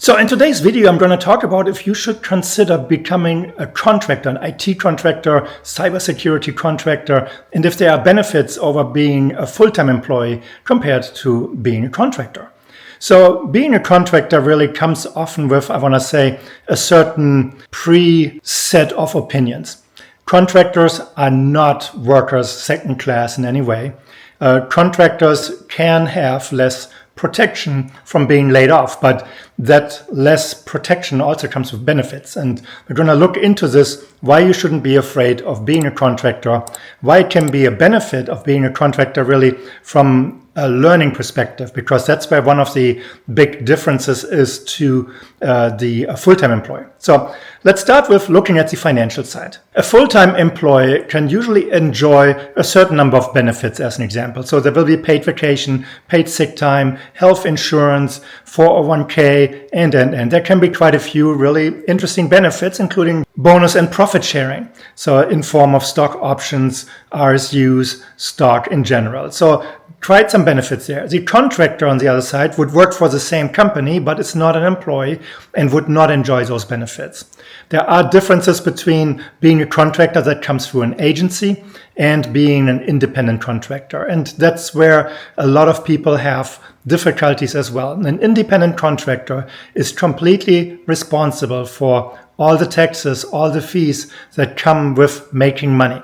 So in today's video, I'm going to talk about if you should consider becoming a contractor, an IT contractor, cybersecurity contractor, and if there are benefits over being a full-time employee compared to being a contractor. So being a contractor really comes often with, I want to say, a certain pre-set of opinions. Contractors are not workers second class in any way. Contractors can have less protection from being laid off, but that less protection also comes with benefits. And we're going to look into this, why you shouldn't be afraid of being a contractor, why it can be a benefit of being a contractor really from a learning perspective, because that's where one of the big differences is to the full-time employee. So let's start with looking at the financial side. A full-time employee can usually enjoy a certain number of benefits, as an example. So there will be paid vacation, paid sick time, health insurance, 401k, and there can be quite a few really interesting benefits, including bonus and profit sharing. So in form of stock options, RSUs, stock in general. So quite some benefits there. The contractor on the other side would work for the same company, but it's not an employee and would not enjoy those benefits. There are differences between being a contractor that comes through an agency and being an independent contractor. And that's where a lot of people have difficulties as well. An independent contractor is completely responsible for all the taxes, all the fees that come with making money,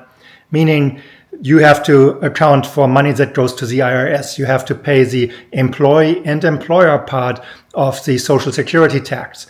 meaning you have to account for money that goes to the IRS. You have to pay the employee and employer part of the Social Security tax.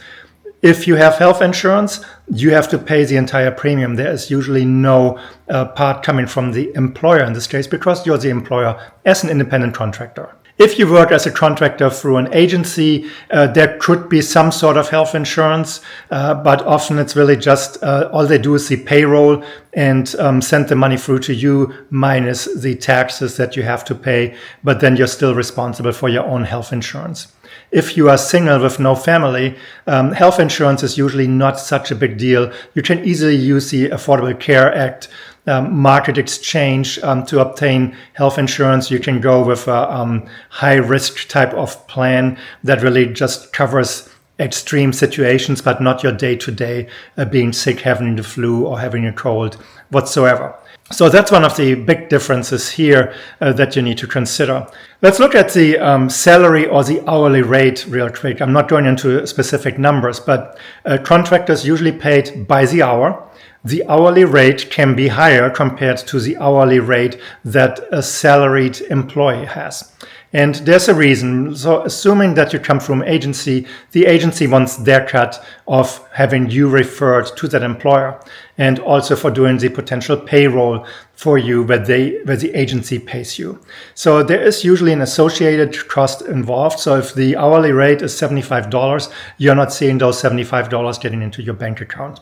If you have health insurance, you have to pay the entire premium. There is usually no part coming from the employer in this case, because you're the employer as an independent contractor. If you work as a contractor through an agency, there could be some sort of health insurance, but often it's really just all they do is the payroll and send the money through to you minus the taxes that you have to pay, but then you're still responsible for your own health insurance. If you are single with no family, health insurance is usually not such a big deal. You can easily use the Affordable Care Act market exchange to obtain health insurance. You can go with a high risk type of plan that really just covers extreme situations, but not your day-to-day being sick, having the flu or having a cold whatsoever. So that's one of the big differences here that you need to consider. Let's look at the salary or the hourly rate real quick. I'm not going into specific numbers, but contractors usually paid by the hour. The hourly rate can be higher compared to the hourly rate that a salaried employee has. And there's a reason. So assuming that you come from agency, the agency wants their cut of having you referred to that employer, and also for doing the potential payroll for you where the agency pays you. So there is usually an associated cost involved. So if the hourly rate is $75, you're not seeing those $75 getting into your bank account.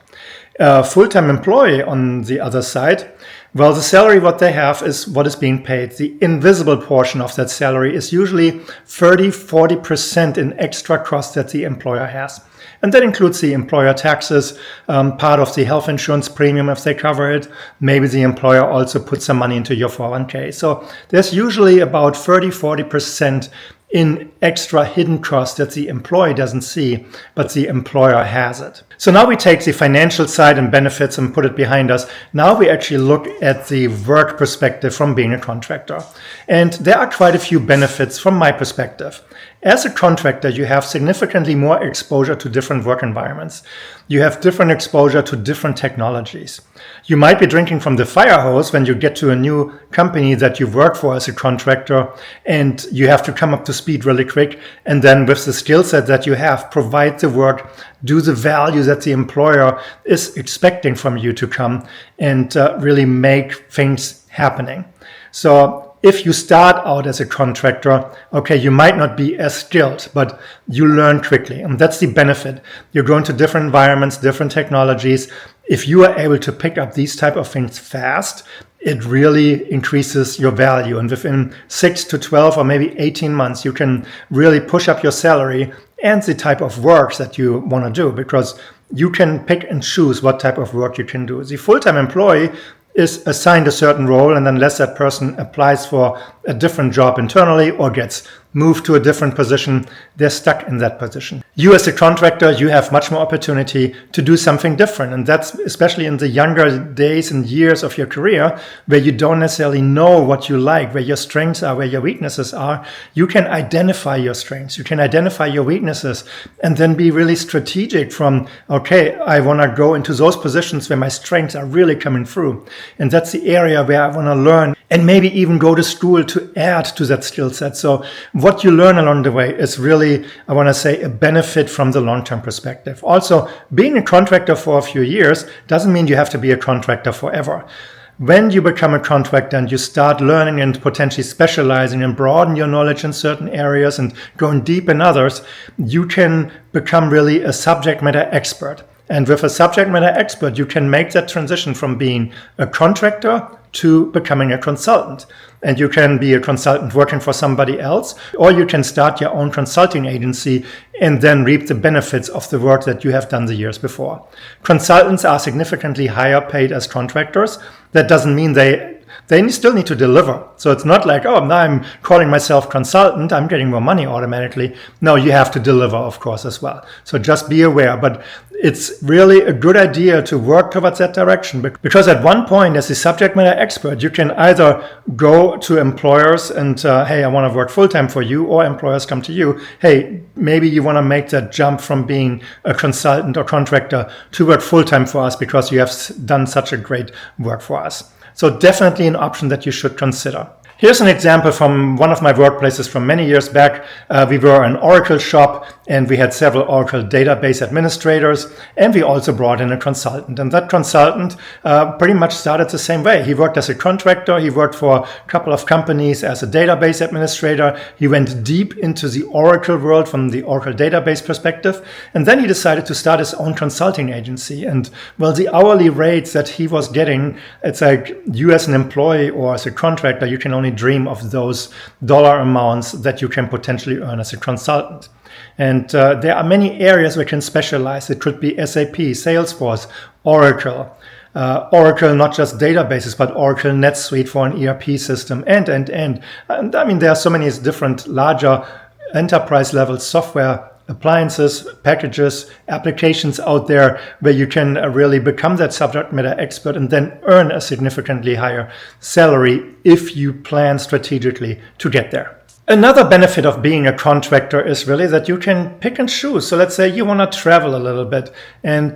A full-time employee on the other side, well, the salary, what they have is what is being paid. The invisible portion of that salary is usually 30-40% in extra cost that the employer has. And that includes the employer taxes, part of the health insurance premium if they cover it. Maybe the employer also puts some money into your 401k. So there's usually about 30-40% in extra hidden cost that the employee doesn't see, but the employer has it. So now we take the financial side and benefits and put it behind us. Now we actually look at the work perspective from being a contractor. And there are quite a few benefits from my perspective. As a contractor, you have significantly more exposure to different work environments. You have different exposure to different technologies. You might be drinking from the fire hose when you get to a new company that you work for as a contractor, and you have to come up to speed really quick. And then with the skill set that you have, provide the work, do the value that the employer is expecting from you to come, and really make things happening. So if you start out as a contractor, okay, you might not be as skilled, but you learn quickly. And that's the benefit. You're going to different environments, different technologies. If you are able to pick up these type of things fast, it really increases your value. And within 6 to 12 or maybe 18 months, you can really push up your salary and the type of work that you want to do, because you can pick and choose what type of work you can do. The full-time employee is assigned a certain role, and unless that person applies for a different job internally or gets move to a different position, they're stuck in that position. You as a contractor, you have much more opportunity to do something different. And that's especially in the younger days and years of your career, where you don't necessarily know what you like, where your strengths are, where your weaknesses are. You can identify your strengths, you can identify your weaknesses, and then be really strategic from, okay, I want to go into those positions where my strengths are really coming through. And that's the area where I want to learn and maybe even go to school to add to that skill set. So what you learn along the way is really, I want to say, a benefit from the long-term perspective. Also, being a contractor for a few years doesn't mean you have to be a contractor forever. When you become a contractor and you start learning and potentially specializing and broaden your knowledge in certain areas and going deep in others, you can become really a subject matter expert. And with a subject matter expert, you can make that transition from being a contractor to becoming a consultant. And you can be a consultant working for somebody else, or you can start your own consulting agency and then reap the benefits of the work that you have done the years before. Consultants are significantly higher paid as contractors. That doesn't mean they still need to deliver. So it's not like, oh, now I'm calling myself consultant, I'm getting more money automatically. No, you have to deliver, of course, as well. So just be aware. But it's really a good idea to work towards that direction, because at one point, as a subject matter expert, you can either go to employers and, hey, I want to work full-time for you, or employers come to you, hey, maybe you want to make that jump from being a consultant or contractor to work full-time for us because you have done such a great work for us. So definitely an option that you should consider. Here's an example from one of my workplaces from many years back. We were an Oracle shop and we had several Oracle database administrators, and we also brought in a consultant. And that consultant pretty much started the same way. He worked as a contractor. He worked for a couple of companies as a database administrator. He went deep into the Oracle world from the Oracle database perspective. And then he decided to start his own consulting agency. And well, the hourly rates that he was getting, it's like you as an employee or as a contractor, you can only dream of those dollar amounts that you can potentially earn as a consultant. And there are many areas where you can specialize. It could be SAP, Salesforce, Oracle. Oracle, not just databases, but Oracle NetSuite for an ERP system, and. And I mean, there are so many different larger enterprise level software appliances, packages, applications out there where you can really become that subject matter expert and then earn a significantly higher salary if you plan strategically to get there. Another benefit of being a contractor is really that you can pick and choose. So let's say you want to travel a little bit, and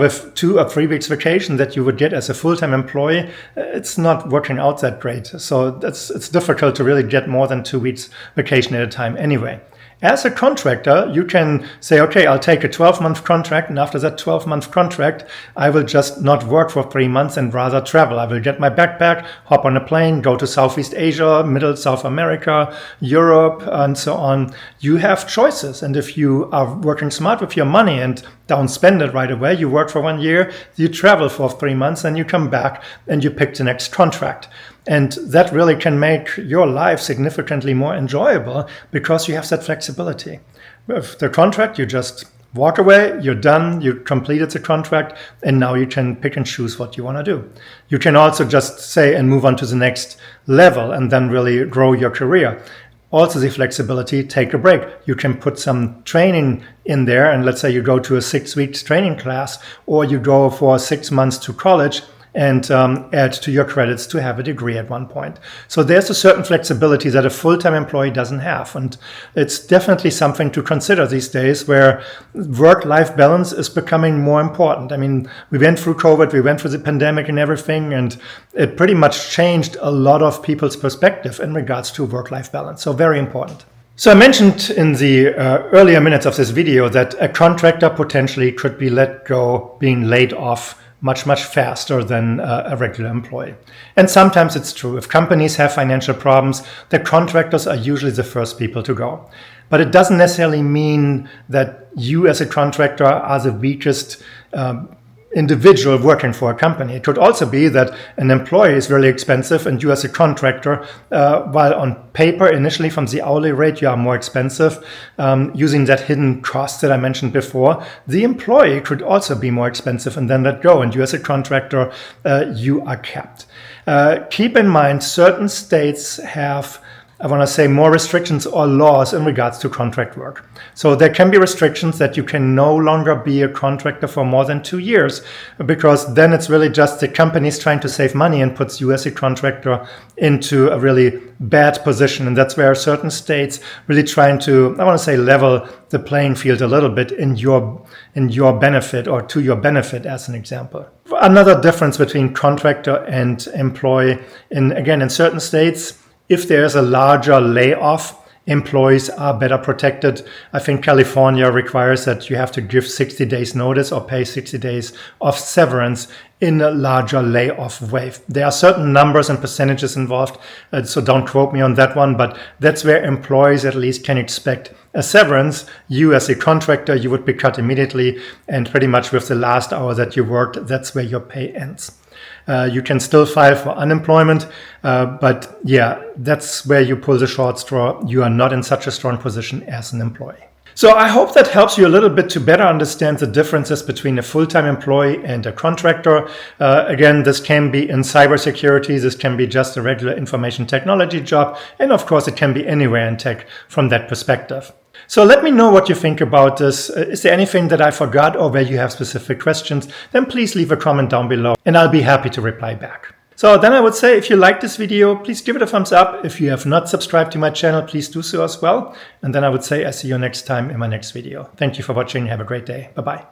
with 2 or 3 weeks vacation that you would get as a full-time employee, it's not working out that great. So it's difficult to really get more than 2 weeks vacation at a time anyway. As a contractor, you can say, okay, I'll take a 12-month contract, and after that 12-month contract, I will just not work for 3 months and rather travel. I will get my backpack, hop on a plane, go to Southeast Asia, Middle South America, Europe, and so on. You have choices. And if you are working smart with your money and don't spend it right away, you work for 1 year, you travel for 3 months, and you come back and you pick the next contract. And that really can make your life significantly more enjoyable because you have that flexibility. With the contract, you just walk away, you're done, you completed the contract, and now you can pick and choose what you want to do. You can also just say and move on to the next level and then really grow your career. Also the flexibility, take a break. You can put some training in there, and let's say you go to a 6-week training class, or you go for 6 months to college and add to your credits to have a degree at one point. So there's a certain flexibility that a full-time employee doesn't have. And it's definitely something to consider these days, where work-life balance is becoming more important. I mean, we went through COVID, we went through the pandemic and everything, and it pretty much changed a lot of people's perspective in regards to work-life balance. So very important. So I mentioned in the earlier minutes of this video that a contractor potentially could be let go, being laid off much faster than a regular employee. And sometimes it's true. If companies have financial problems, the contractors are usually the first people to go. But it doesn't necessarily mean that you as a contractor are the weakest individual working for a company. It could also be that an employee is really expensive and you as a contractor, while on paper initially from the hourly rate you are more expensive, using that hidden cost that I mentioned before, the employee could also be more expensive and then let go, and you as a contractor, you are capped. Keep in mind, certain states have I want to say, more restrictions or laws in regards to contract work. So there can be restrictions that you can no longer be a contractor for more than 2 years, because then it's really just the companies trying to save money and puts you as a contractor into a really bad position. And that's where certain states really trying to, I want to say, level the playing field a little bit in your benefit, or to your benefit, as an example. Another difference between contractor and employee, in certain states, if there's a larger layoff, employees are better protected. I think California requires that you have to give 60 days notice or pay 60 days of severance in a larger layoff wave. There are certain numbers and percentages involved, so don't quote me on that one, but that's where employees at least can expect a severance. You as a contractor, you would be cut immediately, and pretty much with the last hour that you worked, that's where your pay ends. You can still file for unemployment, but yeah, that's where you pull the short straw. You are not in such a strong position as an employee. So I hope that helps you a little bit to better understand the differences between a full-time employee and a contractor. Again, this can be in cybersecurity, this can be just a regular information technology job, and of course it can be anywhere in tech from that perspective. So let me know what you think about this. Is there anything that I forgot, or where you have specific questions? Then please leave a comment down below and I'll be happy to reply back. So then I would say, if you like this video, please give it a thumbs up. If you have not subscribed to my channel, please do so as well. And then I would say, I see you next time in my next video. Thank you for watching. Have a great day. Bye-bye.